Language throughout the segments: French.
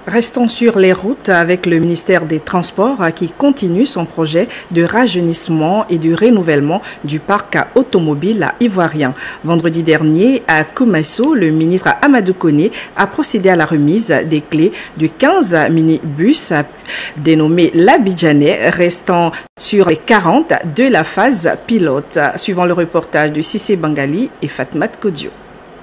Restons sur les routes avec le ministère des Transports qui continue son projet de rajeunissement et de renouvellement du parc automobile ivoirien. Vendredi dernier, à Koumasso, le ministre Amadou Koné a procédé à la remise des clés de 15 minibus dénommés l'Abidjanais, restant sur les 40 de la phase pilote. Suivant le reportage de Sissé Bangali et Fatmat Kodio.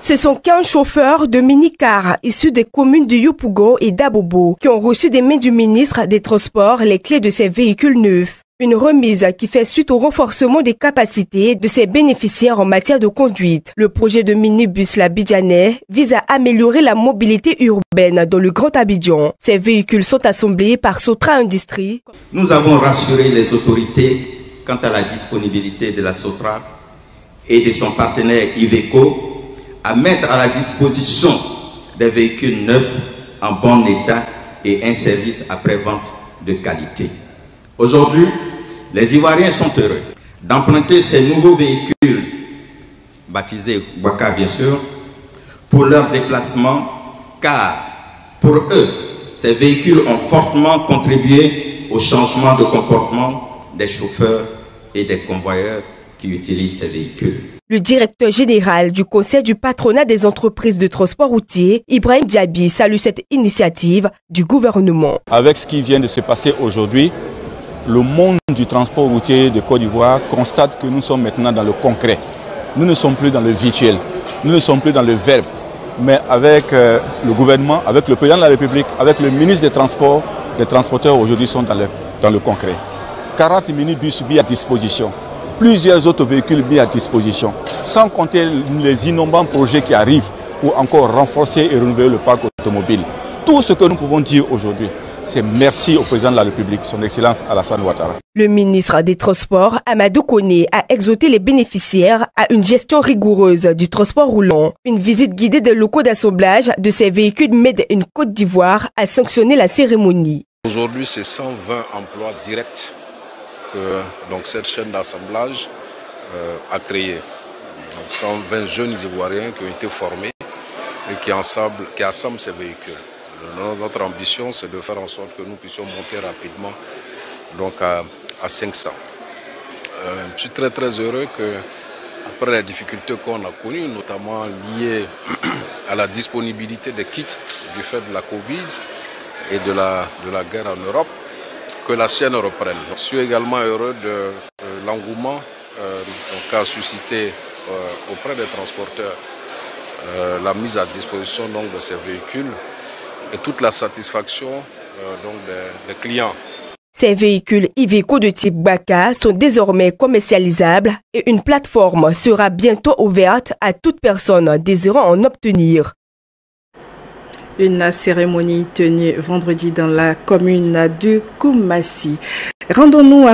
Ce sont 15 chauffeurs de mini-cars issus des communes de Yopougon et d'Abobo qui ont reçu des mains du ministre des Transports les clés de ces véhicules neufs. Une remise qui fait suite au renforcement des capacités de ces bénéficiaires en matière de conduite. Le projet de minibus l'Abidjanais vise à améliorer la mobilité urbaine dans le Grand Abidjan. Ces véhicules sont assemblés par Sotra Industries. Nous avons rassuré les autorités quant à la disponibilité de la Sotra et de son partenaire Iveco à mettre à la disposition des véhicules neufs en bon état et un service après-vente de qualité. Aujourd'hui, les Ivoiriens sont heureux d'emprunter ces nouveaux véhicules, baptisés Waka bien sûr, pour leur déplacement, car pour eux, ces véhicules ont fortement contribué au changement de comportement des chauffeurs et des convoyeurs qui utilisent ces véhicules. Le directeur général du Conseil du patronat des entreprises de transport routier, Ibrahim Diaby, salue cette initiative du gouvernement. Avec ce qui vient de se passer aujourd'hui, le monde du transport routier de Côte d'Ivoire constate que nous sommes maintenant dans le concret. Nous ne sommes plus dans le virtuel, nous ne sommes plus dans le verbe, mais avec le gouvernement, avec le président de la République, avec le ministre des Transports, les transporteurs aujourd'hui sont dans le concret. 40 minibus mis à disposition. Plusieurs autres véhicules mis à disposition, sans compter les innombrables projets qui arrivent pour encore renforcer et renouveler le parc automobile. Tout ce que nous pouvons dire aujourd'hui, c'est merci au président de la République, son Excellence Alassane Ouattara. Le ministre des Transports, Amadou Koné, a exhorté les bénéficiaires à une gestion rigoureuse du transport roulant. Une visite guidée des locaux d'assemblage de ces véhicules Made in Côte d'Ivoire a sanctionné la cérémonie. Aujourd'hui, c'est 120 emplois directs que donc cette chaîne d'assemblage a créé. Donc 120 jeunes Ivoiriens qui ont été formés et qui assemblent ces véhicules. Notre ambition, c'est de faire en sorte que nous puissions monter rapidement donc à 500. Je suis très heureux que, après les difficultés qu'on a connues, notamment liées à la disponibilité des kits du fait de la Covid et de la guerre en Europe, que la chaîne reprenne. Je suis également heureux de l'engouement qu'a suscité auprès des transporteurs la mise à disposition donc, de ces véhicules et toute la satisfaction donc, des clients. Ces véhicules Iveco de type Baka sont désormais commercialisables et une plateforme sera bientôt ouverte à toute personne désirant en obtenir. Une cérémonie tenue vendredi dans la commune de Koumassi. Rendons-nous à